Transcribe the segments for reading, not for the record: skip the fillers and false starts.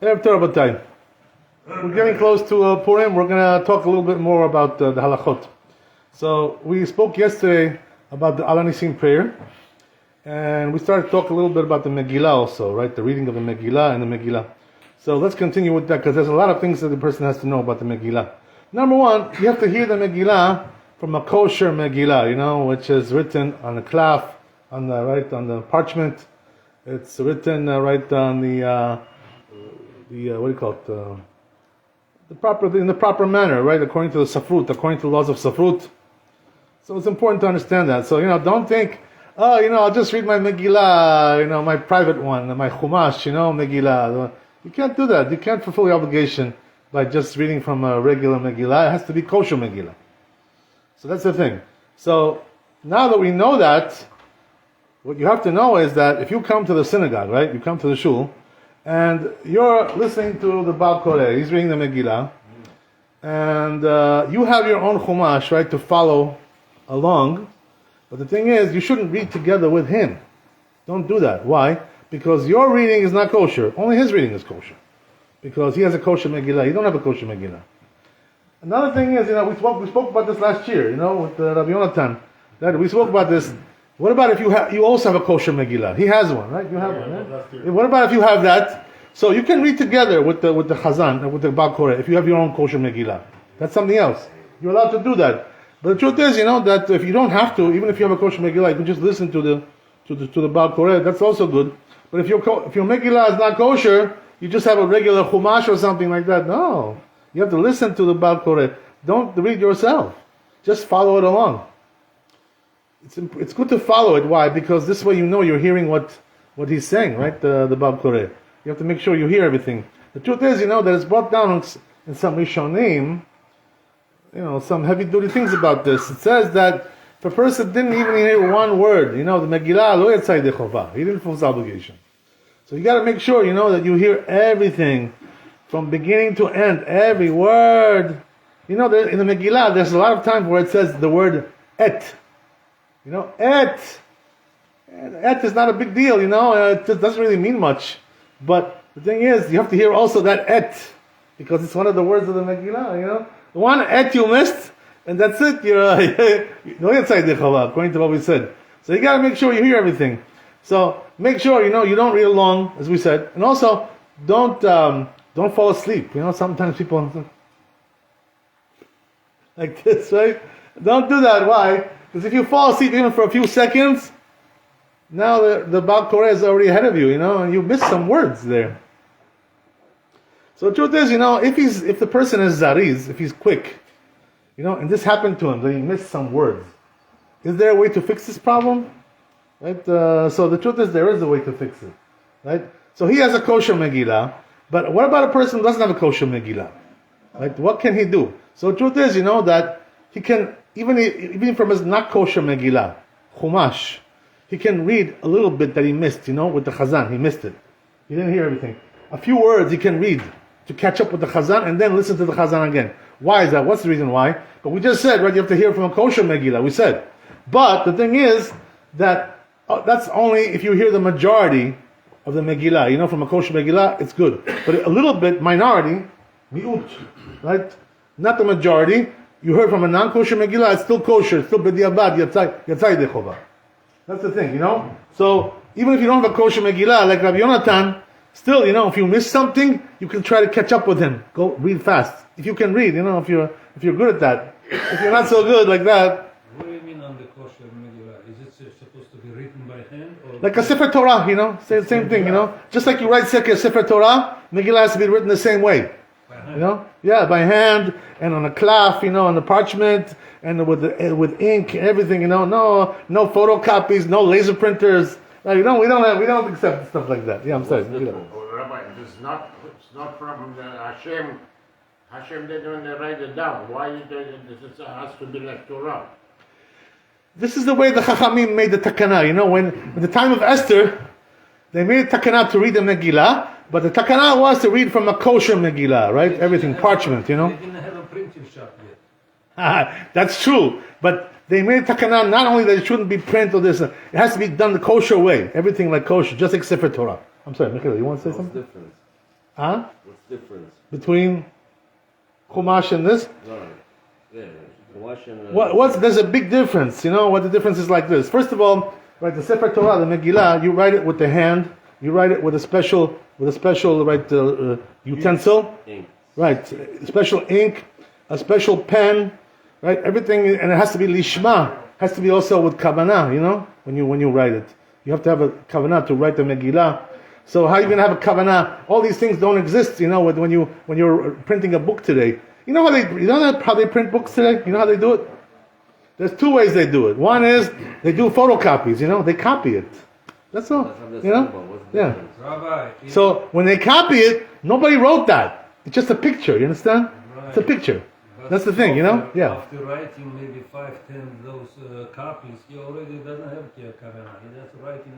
Erev Tov, Rabbi. We're getting close to Purim. We're going to talk a little bit more about the halachot. So we spoke yesterday about the Al Hanisim prayer, and we started to talk a little bit about the Meggilah also, right? The reading of the Meggilah and the Meggilah. So let's continue with that, because there's a lot of things that the person has to know about the Meggilah. Number one, you have to hear the Meggilah from a kosher Meggilah, which is written on the cloth, on the parchment. It's written right on the what do you call it? In the proper manner, right? According to the Safrut, according to the laws of Safrut. So it's important to understand that. So, don't think, I'll just read my Megillah, my private one, my Chumash, Megillah. You can't do that. You can't fulfill the obligation by just reading from a regular Megillah. It has to be kosher Megillah. So that's the thing. So now that we know that, what you have to know is that if you come to the synagogue, right? You come to the shul, and you're listening to the Baal Koreh, he's reading the Megillah, and you have your own Chumash, right, to follow along. But the thing is, you shouldn't read together with him. Don't do that. Why? Because your reading is not kosher. Only his reading is kosher. Because he has a kosher Megillah. You don't have a kosher Megillah. Another thing is, we spoke about this last year, with Rabbi Yonatan. That we spoke about this. What about if you also have a kosher Megillah? He has one, right? You have one, right? What about if you have that? So you can read together with the Chazan, with the Baal Koreh, if you have your own kosher Megillah. That's something else. You're allowed to do that. But the truth is, that if you don't have to, even if you have a kosher Megillah, you can just listen to the Baal Koreh. That's also good. But if your Megillah is not kosher, you just have a regular Chumash or something like that. No, you have to listen to the Baal Koreh. Don't read yourself. Just follow it along. It's good to follow it. Why? Because this way you're hearing what he's saying, right? The Baal Koreh. You have to make sure you hear everything. The truth is, that it's brought down in some Rishonim, some heavy-duty things about this. It says that if a person didn't even hear one word, the Megillah lo yatzai yedei chova, he didn't fulfill his obligation. So you got to make sure, that you hear everything from beginning to end, every word. In the Megillah, there's a lot of times where it says the word et. Et. Et is not a big deal, it doesn't really mean much. But the thing is, you have to hear also that et, because it's one of the words of the Megillah, The one et you missed, and that's it, according to what we said. So you got to make sure you hear everything. So make sure, you don't read along, as we said. And also, don't fall asleep. Sometimes people like this, right? Don't do that. Why? Because if you fall asleep even for a few seconds, now the Baal Koreh is already ahead of you, and you miss some words there. So the truth is, if the person is zariz, if he's quick, and this happened to him, that he missed some words, is there a way to fix this problem? Right? So the truth is, there is a way to fix it. Right? So he has a kosher Megillah, but what about a person who doesn't have a kosher Megillah? Right? What can he do? So the truth is, that he can, even from his not kosher Megillah, Chumash, he can read a little bit that he missed, with the Chazan. He missed it. He didn't hear everything. A few words he can read to catch up with the Chazan and then listen to the Chazan again. Why is that? What's the reason why? But we just said, right, you have to hear from a kosher Megillah. We said. But the thing is that that's only if you hear the majority of the Megillah. From a kosher Megillah, it's good. But a little bit, minority, mi'ut, right? Not the majority. You heard from a non-kosher Megillah, it's still kosher. It's still b'diavad, yatzai yedei chova. That's the thing, So, even if you don't have a kosher Megillah, like Rabbi Yonatan, still, if you miss something, you can try to catch up with him. Go read fast. If you can read, if you're good at that. If you're not so good like that. What do you mean on the kosher Megillah? Is it supposed to be written by hand? Or like a Sefer Torah, same thing, Just like you write Sefer Torah, Megillah has to be written the same way. By hand? Yeah, by hand, and on a cloth, on the parchment, and with ink and everything, no photocopies, no laser printers. We don't accept stuff like that. Yeah, I'm sorry. Rabbi, it's not from Hashem. Hashem didn't when they write it down. Why it has to be like Torah? This is the way the Chachamim made the takana. When at the time of Esther, they made a takana to read the Megillah, but the takana was to read from a kosher Megillah, right? Everything parchment, They didn't have a printing shop yet. That's true, but they made takana not only that it shouldn't be print or this, it has to be done the kosher way. Everything like kosher, just like Sefer Torah. I'm sorry, Megillah, you want to say something? Difference. Huh? What's the difference? Between Chumash and this? No. Yeah. Chumash and. There's a big difference. You know what the difference is like this. First of all, right, the Sefer Torah, the Megillah, you write it with the hand. You write it with a special right utensil. Ink. Right, special ink, a special pen, right? Everything, and it has to be lishma. Has to be also with kavanah. You know, when you write it, you have to have a kavanah to write the Megillah. So how are you going to have a kavanah? All these things don't exist. You know, when you're printing a book today. You know how they print books today? You know how they do it? There's two ways they do it. One is they do photocopies. You know, they copy it. That's all. You know? Yeah. Rabbi. So when they copy it, nobody wrote that. It's just a picture. You understand? Right. It's a picture. But That's the thing. You know? after- Yeah. After writing maybe 5-10 those copies, he already doesn't have kavanah. He just writing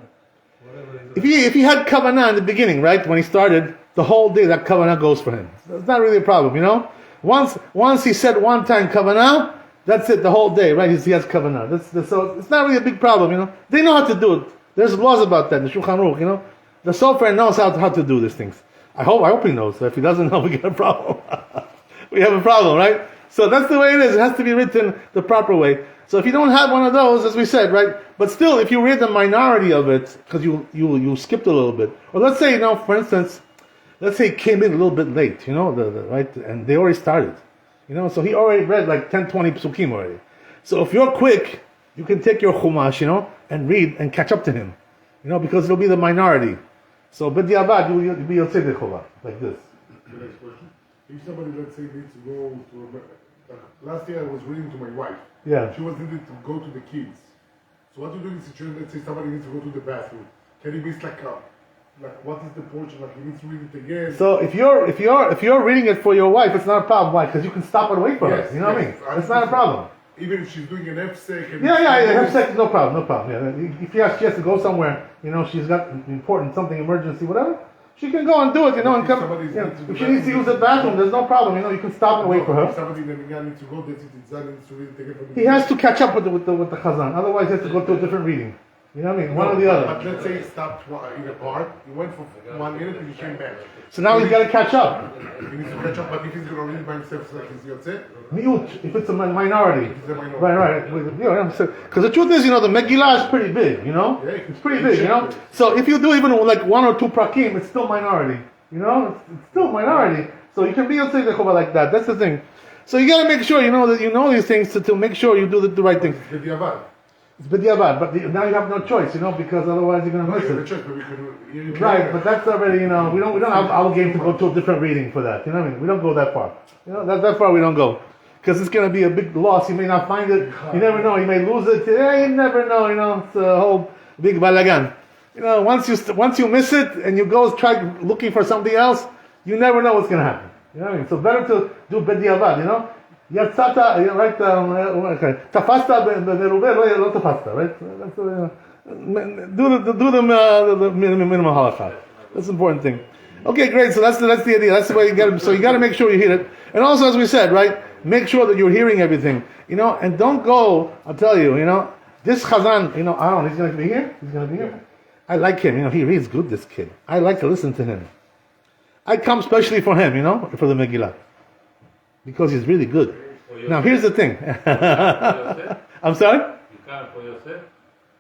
whatever. If he had kavanah in the beginning, right, when he started, the whole day that kavanah goes for him. It's not really a problem. You know? Once he said one time kavanah, that's it. The whole day, right? He has kavanah. So it's not really a big problem. You know? They know how to do it. There's laws about that. The Shulchan Aruch. You know? The sofer knows how to do these things. I hope he knows. So if he doesn't know, we get a problem. We have a problem, right? So that's the way it is. It has to be written the proper way. So if you don't have one of those, as we said, right? But still, if you read the minority of it, because you skipped a little bit, or let's say, for instance, let's say he came in a little bit late, right? And they already started, so he already read like 10, 20 psukim already. So if you're quick, you can take your chumash, and read and catch up to him, because it'll be the minority. So, b'diavad, you'll be yotzei the chova, like this. The next question. If somebody, let's say, needs to go to last year I was reading to my wife. Yeah. She was needed to go to the kids. So what do you do in this situation? Let's say somebody needs to go to the bathroom. Can he miss like what is the portion? Like he needs to read it again. So if you're reading it for your wife, it's not a problem. Why? Because you can stop and wait for Yes, her. You know what I mean? yes. It's not a problem. Even if she's doing an FSEC. Yeah. Her sex, no problem. Yeah. If she has to go somewhere, she's got important something, emergency, whatever. She can go and do it, and come. If she needs to use the bathroom, there's no problem. You can stop and wait for If her. somebody in the minyan needs to go, that's it. It's done. Needs to read it again from the He has to catch up with the chazan. Otherwise, he has to go to a different reading. You know what I mean? One or the other. But let's say he stopped in a part. He went for 1 minute and he came back. So now he's got to catch up. He needs to catch up. But if he's going to read by himself, like he's yotzei. Miut, if it's a minority. It's a minority. Right. Because the truth is, the Megillah is pretty big, Yeah, It's pretty big, So if you do even like 1 or 2 prakim, it's still minority, It's still minority. So you can be yotzei the chova like that. That's the thing. So you got to make sure, that you know these things to make sure you do the right thing. The diavad. It's b'diavad, but now you have no choice, because otherwise you're going to miss The it. church, but we can. Right, but that's already, we don't have our game to go to a different reading for that. You know what I mean? We don't go that far. That far we don't go. Because it's going to be a big loss. You may not find it. You never know. You may lose it. You never know. It's a whole big balagan. Once you miss it and you go try looking for something else, you never know what's going to happen. You know what I mean? So better to do b'diavad, Yatzata, right? Okay. Tafasta be'merubeh, lo tafasta, right? Do the minimum halakha. That's the important thing. Okay, great. So that's the idea. That's the way you get it. So you got to make sure you hear it. And also, as we said, right, make sure that you're hearing everything. And don't go. I'll tell you. This Chazan. Aaron, he's going to be here. He's going to be here. I like him. He reads good. This kid. I like to listen to him. I come specially for him. For the Megillah. Because he's really good. Now here's the thing. I'm sorry? You can't for yourself?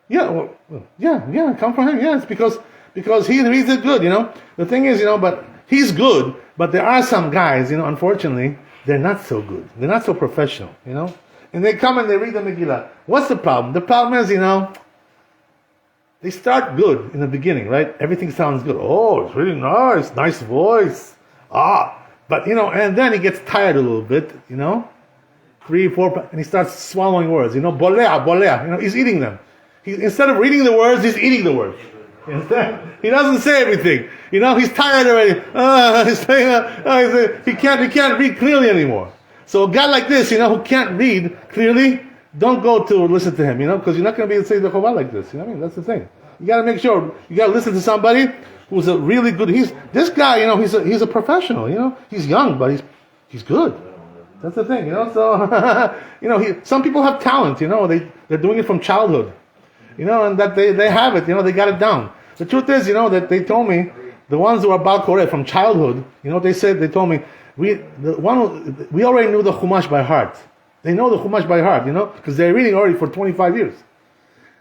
Yeah, come for him. Yes, because he reads it good, The thing is, but he's good, but there are some guys, unfortunately, they're not so good. They're not so professional, And they come and they read the Megillah. What's the problem? The problem is, they start good in the beginning, right? Everything sounds good. Oh, it's really nice voice. But, and then he gets tired a little bit, 3, 4, and he starts swallowing words, bolea, he's eating them. Instead of reading the words, he's eating the words. He doesn't say everything. He's tired already. He can't read clearly anymore. So a guy like this, who can't read clearly, don't go to listen to him, because you're not going to be able to say the Chovah like this. You know what I mean? That's the thing. You got to make sure, you got to listen to somebody who's a really good, this guy, he's a professional, he's young, but he's good. That's the thing, so, some people have talent, they're doing it from childhood, and that they have it, they got it down. The truth is, that they told me the ones who are Bal Koreh from childhood, you know what they said? They told me, we already knew the Chumash by heart. They know the Chumash by heart, you know, because they're reading already for 25 years.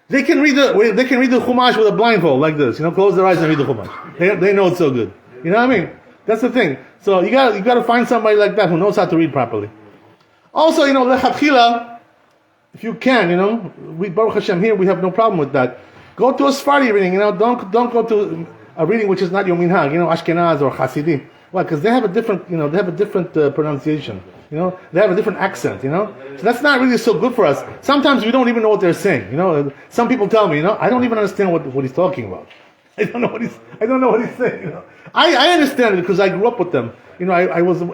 They can read the Chumash with a blindfold like this, you know, close their eyes and read the Chumash. They know it so good. You know what I mean? That's the thing. So you got to find somebody like that who knows how to read properly. Also, you know, lechatchila, if you can, you know, we Baruch Hashem here, we have no problem with that. Go to a Sephardi reading, you know, don't go to a reading which is not your minhag, you know, Ashkenaz or Hasidim. Why? Because they have a different, you know, they have a different pronunciation. You know, they have a different accent. You know, so that's not really so good for us. Sometimes we don't even know what they're saying. You know, some people tell me, you know, I don't even understand what he's talking about. I don't know what he's saying. You know, I understand it because I grew up with them. You know,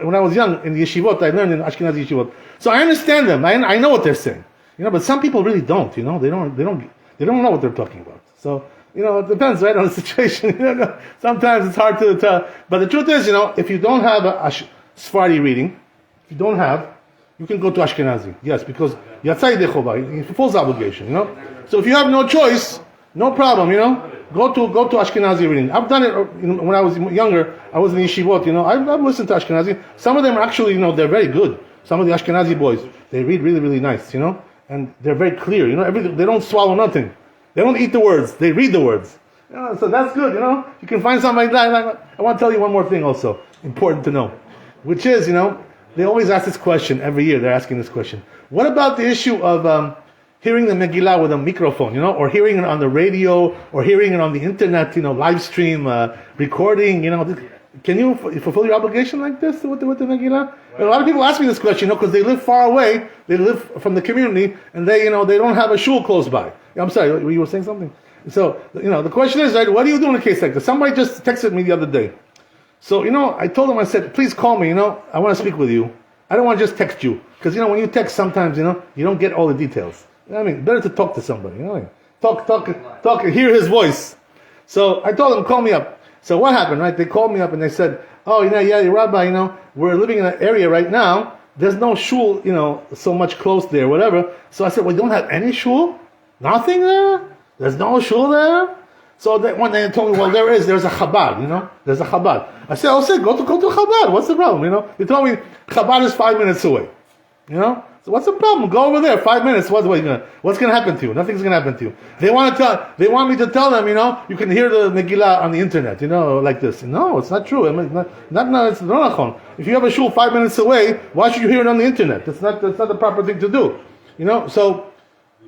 when I was young in the yeshivot, I learned in Ashkenazi yeshivot, so I understand them. I know what they're saying. You know, but some people really don't. You know, they don't know what they're talking about. So, you know, it depends, right, on the situation. You know, sometimes it's hard to tell. But the truth is, you know, if you don't have a Sephardi reading, if you don't have, you can go to Ashkenazi. Yes, because Yatzai Dechovah, it fulfills the obligation, you know. So if you have no choice, no problem, you know. Go to Ashkenazi reading. I've done it, you know, when I was younger. I was in yeshivot, you know. I've listened to Ashkenazi. Some of them are actually, you know, they're very good. Some of the Ashkenazi boys, they read really, really nice, you know. And they're very clear, you know. They don't swallow nothing. They don't eat the words. They read the words. You know, so that's good, you know. You can find something like that. I want to tell you one more thing also, important to know, which is, you know, they always ask this question every year. They're asking this question. What about the issue of hearing the Megillah with a microphone, you know, or hearing it on the radio, or hearing it on the internet, you know, live stream, recording, you know? Can you fulfill your obligation like this with the Megillah? A lot of people ask me this question, you know, because they live far away. They live from the community, and they, you know, they don't have a shul close by. I'm sorry, you were saying something? So, you know, the question is, right, what do you do in a case like this? Somebody just texted me the other day. So, you know, I told him, I said, please call me, you know, I want to speak with you. I don't want to just text you. Because, you know, when you text sometimes, you know, you don't get all the details. You know what I mean? Better to talk to somebody, you know what I mean? Talk, hear his voice. So I told him, call me up. So what happened, right? They called me up and they said, oh, you know, yeah, Rabbi, you know, we're living in an area right now. There's no shul, you know, so much close there, whatever. So I said, well, you don't have any shul? Nothing there? There's no shul there? So when they told me, well, there's a Chabad, you know, there's a Chabad. I said, go to Chabad. What's the problem, you know? They told me Chabad is 5 minutes away, you know? So what's the problem? Go over there, 5 minutes. What's going to happen to you? Nothing's going to happen to you. They want me to tell them, you know, you can hear the Megillah on the internet, you know, like this. No, it's not true. I mean, it's not. If you have a shul 5 minutes away, why should you hear it on the internet? That's not the proper thing to do, you know? So,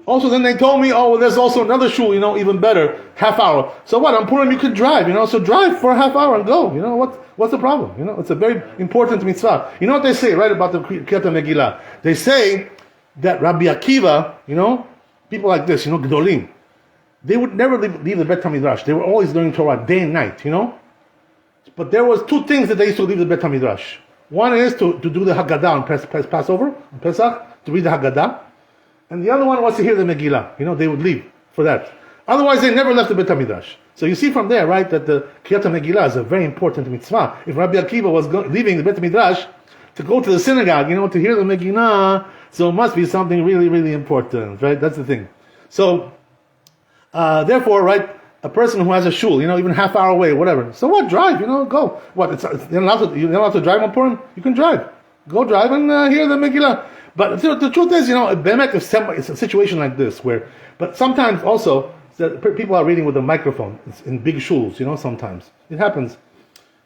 also, then they told me, oh, well, there's also another shul, you know, even better, half hour. So what? On Purim you could drive, you know, so drive for a half hour and go. You know, what's the problem? You know, it's a very important mitzvah. You know what they say, right, about the Kriyat Megillah? They say that Rabbi Akiva, you know, people like this, you know, Gedolim, they would never leave the Bet HaMidrash. They were always learning Torah day and night, you know. But there was two things that they used to leave the Bet HaMidrash. One is to do the Haggadah on Passover, on Pesach, to read the Haggadah. And the other one was to hear the Megillah. You know, they would leave for that. Otherwise, they never left the Bet HaMidrash. So you see from there, right, that the Kriyat Megillah is a very important mitzvah. If Rabbi Akiva was leaving the Bet HaMidrash to go to the synagogue, you know, to hear the Megillah, so it must be something really, really important, right? That's the thing. So, therefore, right, a person who has a shul, you know, even half hour away, whatever. So what? Drive, you know, go. What? You're not allowed to drive on Purim? You can drive. Go drive and hear the Megillah. But the truth is, you know, it's a situation like this but sometimes also, people are reading with a microphone in big shuls, you know, sometimes. It happens.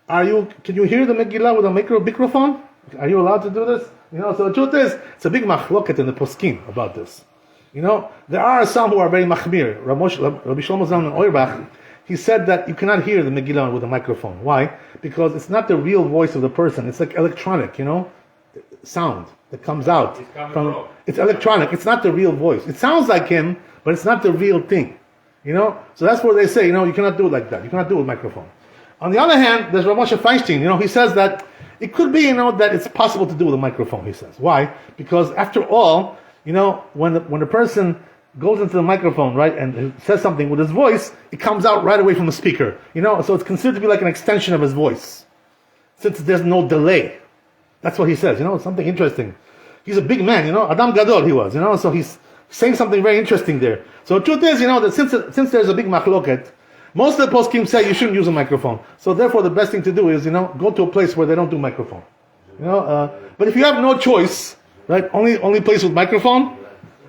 Can you hear the Megillah with a microphone? Are you allowed to do this? You know, so the truth is, it's a big machloket in the poskim about this. You know, there are some who are very machmir. Rabbi Shlomo Zalman Auerbach, he said that you cannot hear the Megillah with a microphone. Why? Because it's not the real voice of the person. It's like electronic, you know, sound that comes out it's electronic. It's not the real voice. It sounds like him, but it's not the real thing. You know, so that's where they say, you know, you cannot do it like that. You cannot do it with microphone. On the other hand, there's Rav Moshe Feinstein. You know, he says that it could be, you know, that it's possible to do with a microphone. He says, why? Because after all, you know, when the person goes into the microphone, right, and says something with his voice, it comes out right away from the speaker. You know, so it's considered to be like an extension of his voice, since there's no delay. That's what he says, you know, something interesting. He's a big man, you know, Adam Gadol he was, you know, so he's saying something very interesting there. So the truth is, you know, that since there's a big machloket, Most of the poskim say you shouldn't use a microphone. So therefore, the best thing to do is, go to a place where they don't do microphone. But if you have no choice, right, only place with microphone,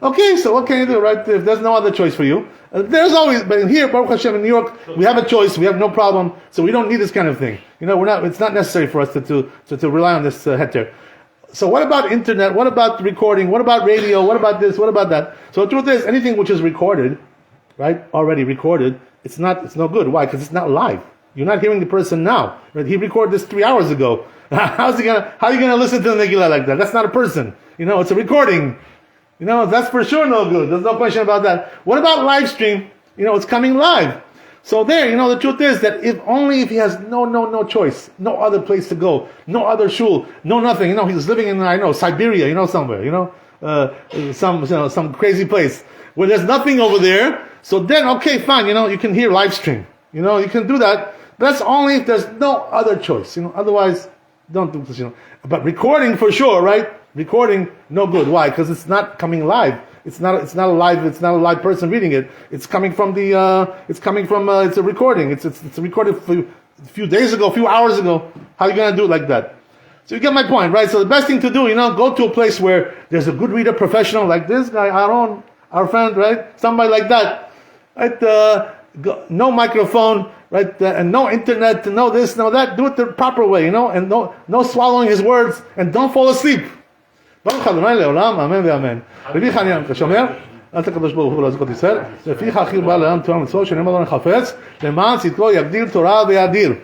okay, so what can you do, right? If there's no other choice for you, there's always. But here, Baruch Hashem, in New York, we have a choice. We have no problem, so we don't need this kind of thing. We're not. It's not necessary for us to rely on this heter. So what about internet? What about recording? What about radio? What about this? What about that? So the truth is, anything which is recorded, right, already recorded, it's no good. Why? Because it's not live. You're not hearing the person now. Right? He recorded this 3 hours ago. How are you gonna listen to the Meggilah like that? That's not a person. It's a recording. That's for sure no good. There's no question about that. What about live stream? It's coming live. So there, the truth is that if he has no choice, no other place to go, no other shul, no nothing. He's living in Siberia, somewhere, some crazy place where there's nothing over there. So then, okay, fine, you can hear live stream. You can do that. That's only if there's no other choice. Otherwise, don't do this. But recording for sure, right? Recording, no good. Why? Because it's not coming live. It's not a live person reading it. It's coming from it's a recording. It's recorded a few days ago, a few hours ago. How are you going to do it like that? So you get my point, right? So the best thing to do, go to a place where there's a good reader professional like this guy, Aaron, our friend, right? Somebody like that, right? No microphone, right? And no internet, no this, no that. Do it the proper way, and no swallowing his words, and don't fall asleep. ברוך ה' לעולם, אמן ואמן. רבי חנין, אתה שומע? אל תקדוש ברוך הוא לעזקות ישראל, לפיך הכי בא לעם תורה ומצוות, שנאמר לו נחפץ, למען צדקו יגדיל תורה ויאדיר.